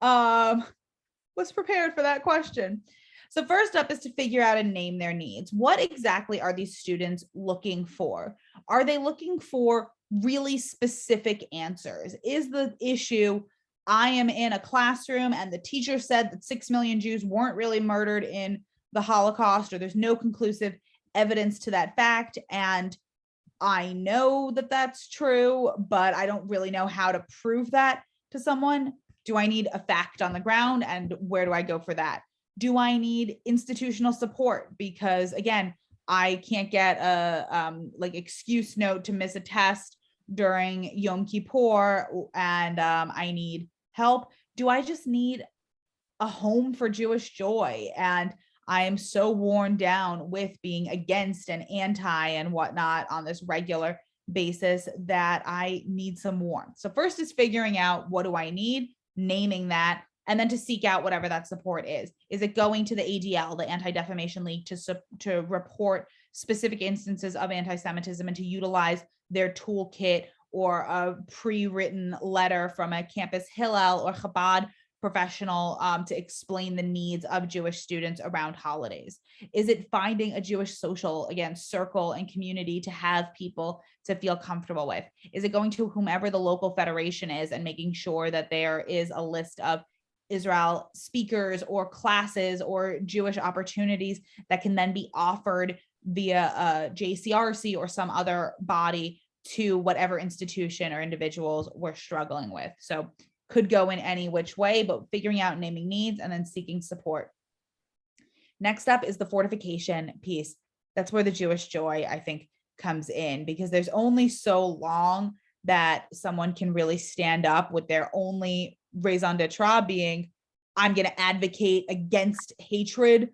Was prepared for that question. So first up is to figure out and name their needs. What exactly are these students looking for? Are they looking for really specific answers? Is the issue, I am in a classroom and the teacher said that 6 million Jews weren't really murdered in the Holocaust, or there's no conclusive evidence to that fact, and I know that that's true, but I don't really know how to prove that to someone? Do I need a fact on the ground, and where do I go for that? Do I need institutional support? Because again, I can't get a excuse note to miss a test during Yom Kippur, and I need help. Do I just need a home for Jewish joy? And I am so worn down with being against and anti and whatnot on this regular basis that I need some warmth. So first is figuring out, what do I need, naming that, and then to seek out whatever that support is. Is it going to the ADL, the Anti-Defamation League, to report specific instances of anti-Semitism and to utilize their toolkit or a pre-written letter from a campus Hillel or Chabad professional to explain the needs of Jewish students around holidays? Is it finding a Jewish social, again, circle and community to have people to feel comfortable with? Is it going to whomever the local federation is and making sure that there is a list of Israel speakers or classes or Jewish opportunities that can then be offered via JCRC or some other body to whatever institution or individuals we're struggling with? So could go in any which way, but figuring out naming needs and then seeking support. Next up is the fortification piece. That's where the Jewish joy, I think, comes in, because there's only so long that someone can really stand up with their only raison d'etre being, I'm going to advocate against hatred,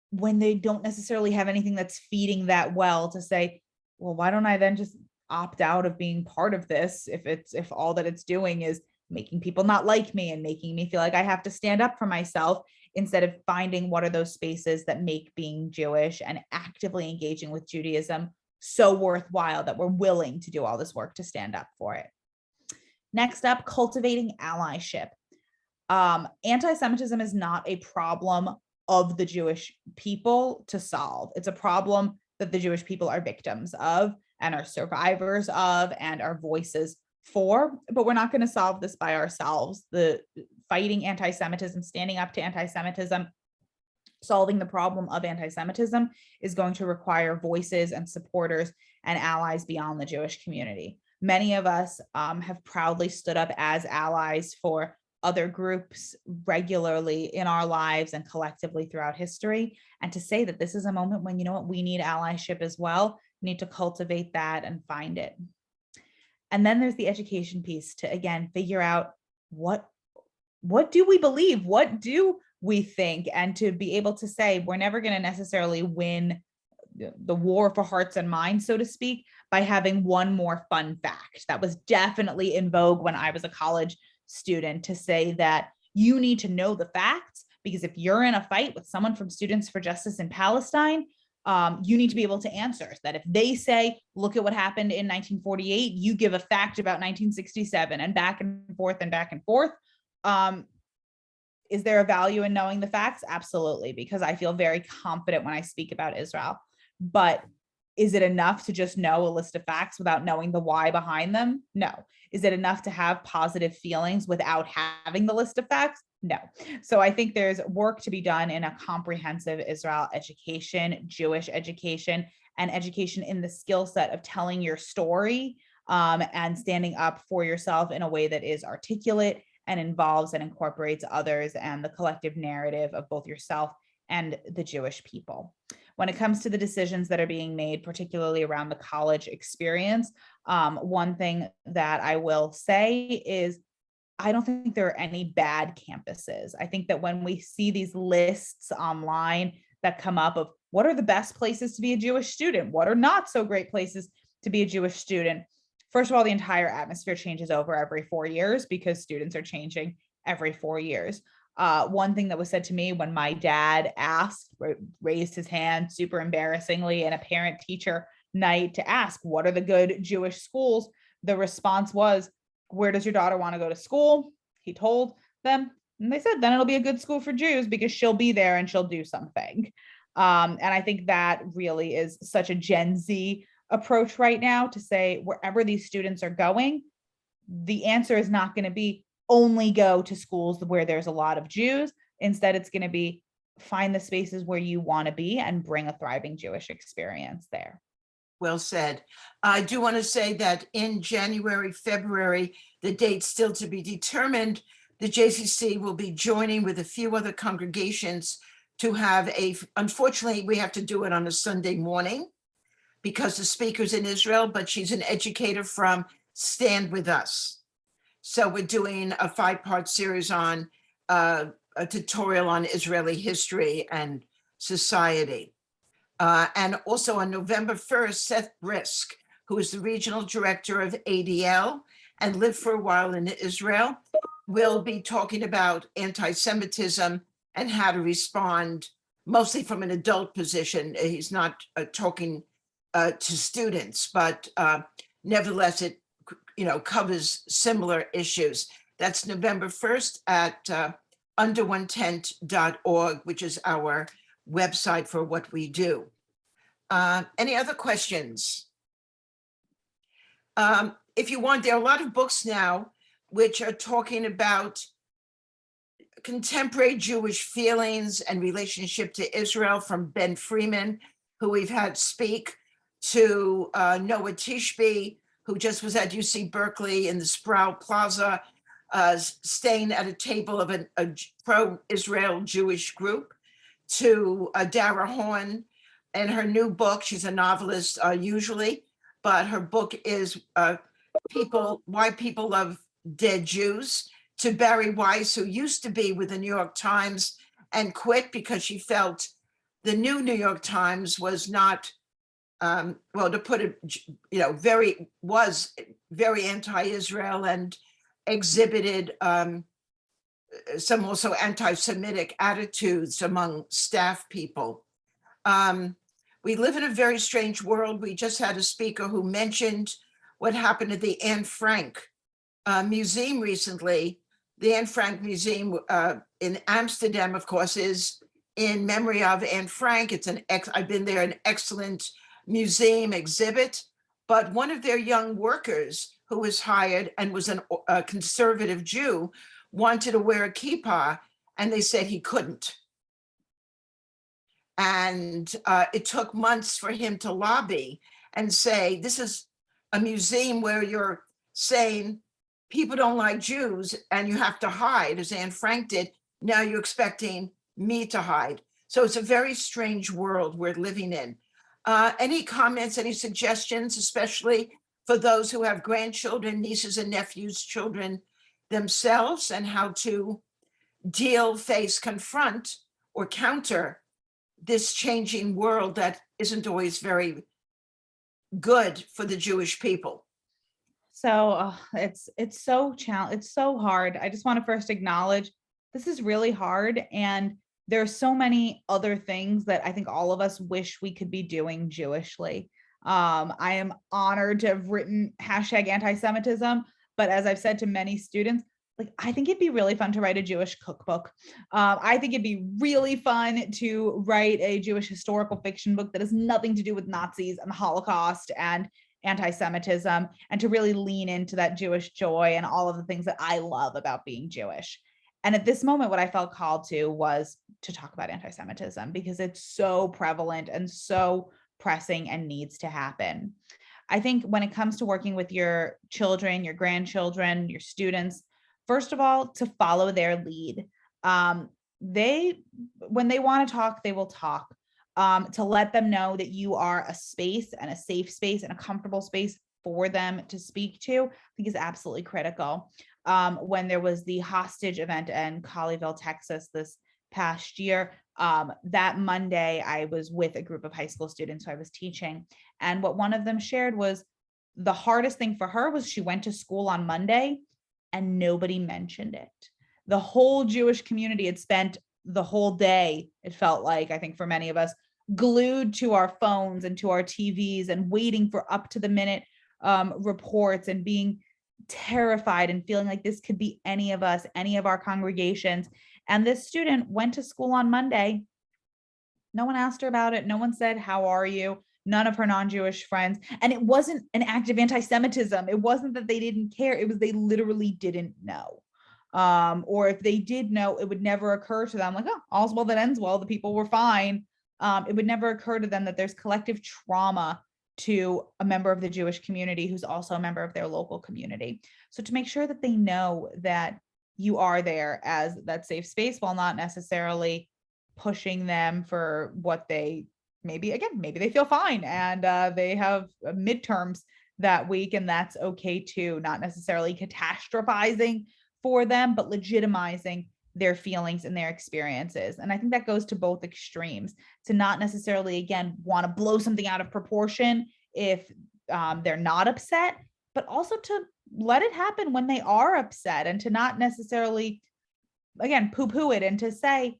when they don't necessarily have anything that's feeding that well to say, well, why don't I then just opt out of being part of this if all that it's doing is making people not like me and making me feel like I have to stand up for myself, instead of finding what are those spaces that make being Jewish and actively engaging with Judaism so worthwhile that we're willing to do all this work to stand up for it. Next up, cultivating allyship. Anti-Semitism is not a problem of the Jewish people to solve. It's a problem that the Jewish people are victims of and are survivors of and are voices for, but we're not going to solve this by ourselves. The fighting anti-Semitism, standing up to anti-Semitism, solving the problem of anti-Semitism is going to require voices and supporters and allies beyond the Jewish community. Many of us have proudly stood up as allies for other groups regularly in our lives and collectively throughout history. And to say that this is a moment when, you know what, we need allyship as well, we need to cultivate that and find it. And then there's the education piece to, again, figure out what do we believe? What do we think? And to be able to say, we're never going to necessarily win the war for hearts and minds, so to speak, by having one more fun fact. That was definitely in vogue when I was a college student, to say that you need to know the facts, because if you're in a fight with someone from Students for Justice in Palestine, you need to be able to answer that. If they say, look at what happened in 1948, you give a fact about 1967, and back and forth and back and forth. Is there a value in knowing the facts? Absolutely, because I feel very confident when I speak about Israel. But is it enough to just know a list of facts without knowing the why behind them? No. Is it enough to have positive feelings without having the list of facts? No. So I think there's work to be done in a comprehensive Israel education, Jewish education, and education in the skill set of telling your story and standing up for yourself in a way that is articulate and involves and incorporates others and the collective narrative of both yourself and the Jewish people. When it comes to the decisions that are being made, particularly around the college experience, one thing that I will say is I don't think there are any bad campuses. I think that when we see these lists online that come up of what are the best places to be a Jewish student, what are not so great places to be a Jewish student, first of all, the entire atmosphere changes over every 4 years because students are changing every 4 years. One thing that was said to me when my dad raised his hand super embarrassingly in a parent-teacher night to ask, what are the good Jewish schools? The response was, where does your daughter want to go to school? He told them, and they said, then it'll be a good school for Jews because she'll be there and she'll do something. And I think that really is such a Gen Z approach right now, to say wherever these students are going, the answer is not going to be only go to schools where there's a lot of Jews. Instead, it's going to be find the spaces where you want to be and bring a thriving Jewish experience there. Well said. I do want to say that in January, February, the date's still to be determined, the JCC will be joining with a few other congregations to have unfortunately, we have to do it on a Sunday morning because the speaker's in Israel, but she's an educator from Stand With Us. So we're doing a 5-part series on a tutorial on Israeli history and society. And also on November 1st, Seth Brisk, who is the regional director of ADL and lived for a while in Israel, will be talking about anti-Semitism and how to respond, mostly from an adult position. He's not talking to students, but nevertheless, it covers similar issues. That's November 1st at underonetent.org, which is our website for what we do. Any other questions? If you want, there are a lot of books now which are talking about contemporary Jewish feelings and relationship to Israel, from Ben Freeman, who we've had speak, to Noah Tishby, who just was at UC Berkeley in the Sproul Plaza, staying at a table of a pro-Israel Jewish group, to Dara Horn and her new book. She's a novelist usually, but her book is Why People Love Dead Jews, to Barry Weiss, who used to be with the New York Times and quit because she felt the new New York Times was not, well, to put it, was very anti-Israel and exhibited some also anti-Semitic attitudes among staff people. We live in a very strange world. We just had a speaker who mentioned what happened at the Anne Frank Museum recently. The Anne Frank Museum in Amsterdam, of course, is in memory of Anne Frank. I've been there, an excellent museum exhibit, but one of their young workers who was hired and was a conservative Jew wanted to wear a kippah, and they said he couldn't. And it took months for him to lobby and say, this is a museum where you're saying people don't like Jews and you have to hide, as Anne Frank did. Now you're expecting me to hide. So it's a very strange world we're living in. Any comments, any suggestions, especially for those who have grandchildren, nieces and nephews, children themselves, and how to deal, face, confront, or counter this changing world that isn't always very good for the Jewish people? So it's so it's so hard. I just want to first acknowledge this is really hard, and there are so many other things that I think all of us wish we could be doing Jewishly. I am honored to have written #antisemitism, but as I've said to many students, like, I think it'd be really fun to write a Jewish cookbook. I think it'd be really fun to write a Jewish historical fiction book that has nothing to do with Nazis and the Holocaust and anti-Semitism, and to really lean into that Jewish joy and all of the things that I love about being Jewish. And at this moment, what I felt called to was to talk about anti-Semitism, because it's so prevalent and so pressing and needs to happen. I think when it comes to working with your children, your grandchildren, your students, first of all, to follow their lead. When they want to talk, they will talk. To let them know that you are a space and a safe space and a comfortable space for them to speak to, I think is absolutely critical. When there was the hostage event in Colleyville, Texas this past year, that Monday, I was with a group of high school students who I was teaching. And what one of them shared was the hardest thing for her was she went to school on Monday and nobody mentioned it. The whole Jewish community had spent the whole day, it felt like, I think for many of us, glued to our phones and to our TVs and waiting for up to the minute reports and being terrified and feeling like this could be any of us, any of our congregations. And this student went to school on Monday. No one asked her about it. No one said, how are you? None of her non-Jewish friends. And it wasn't an act of anti-Semitism. It wasn't that they didn't care. It was they literally didn't know. Or if they did know, it would never occur to them like, oh, all's well that ends well. The people were fine. It would never occur to them that there's collective trauma to a member of the Jewish community who's also a member of their local community. So to make sure that they know that you are there as that safe space, while not necessarily pushing them for what they maybe they feel fine and they have midterms that week, and that's okay too. Not necessarily catastrophizing for them, but legitimizing their feelings and their experiences. And I think that goes to both extremes, to not necessarily, again, want to blow something out of proportion if they're not upset, but also to let it happen when they are upset, and to not necessarily, again, poo-poo it, and to say,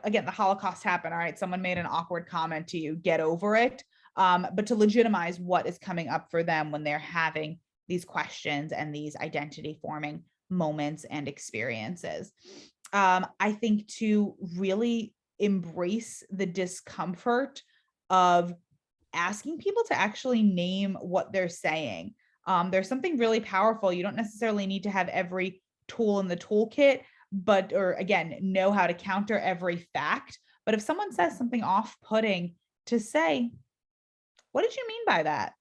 again, the Holocaust happened. All right, someone made an awkward comment to you, get over it. But to legitimize what is coming up for them when they're having these questions and these identity forming moments and experiences. I think to really embrace the discomfort of asking people to actually name what they're saying. There's something really powerful. You don't necessarily need to have every tool in the toolkit, or again, know how to counter every fact. But if someone says something off-putting, to say, what did you mean by that?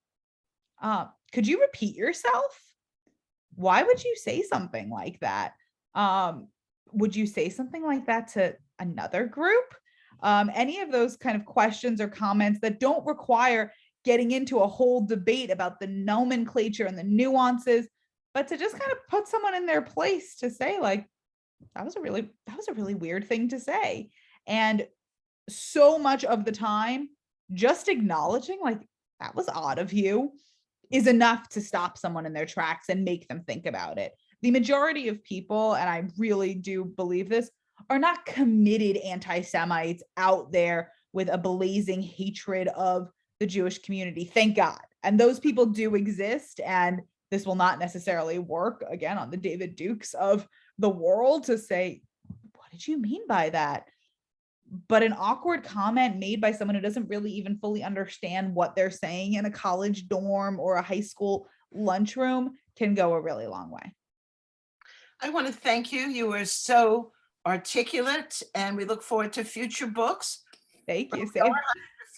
Could you repeat yourself? Why would you say something like that? Would you say something like that to another group? Any of those kind of questions or comments that don't require getting into a whole debate about the nomenclature and the nuances, but to just kind of put someone in their place to say, like, that was a really weird thing to say. And so much of the time, just acknowledging, like, that was odd of you, is enough to stop someone in their tracks and make them think about it. The majority of people, and I really do believe this, are not committed anti-Semites out there with a blazing hatred of the Jewish community. Thank God. And those people do exist. And this will not necessarily work, again, on the David Dukes of the world to say, what did you mean by that? But an awkward comment made by someone who doesn't really even fully understand what they're saying in a college dorm or a high school lunchroom can go a really long way. I want to thank you. You were so articulate, and we look forward to future books. Thank you, A Sam.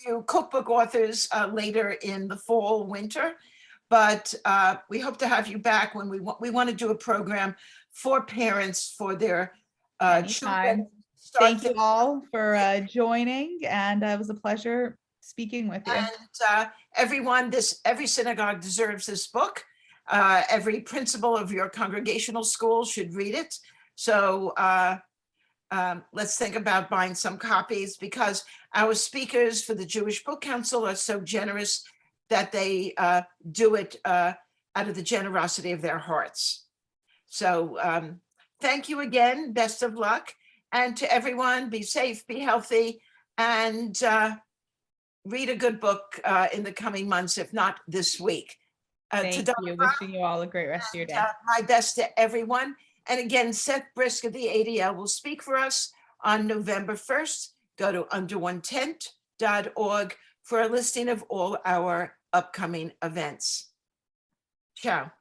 few cookbook authors later in the fall, winter, but we hope to have you back when we want to do a program for parents for their children. Anytime. Thank you all for joining, and it was a pleasure speaking with you. And everyone, every synagogue deserves this book. Every principal of your congregational school should read it. So let's think about buying some copies, because our speakers for the Jewish Book Council are so generous that they do it out of the generosity of their hearts. So thank you again. Best of luck. And to everyone, be safe, be healthy, and read a good book in the coming months, if not this week. Thank you. Wishing you all a great rest of your day. My best to everyone. And again, Seth Brisk of the ADL will speak for us on November 1st. Go to underonetent.org for a listing of all our upcoming events. Ciao.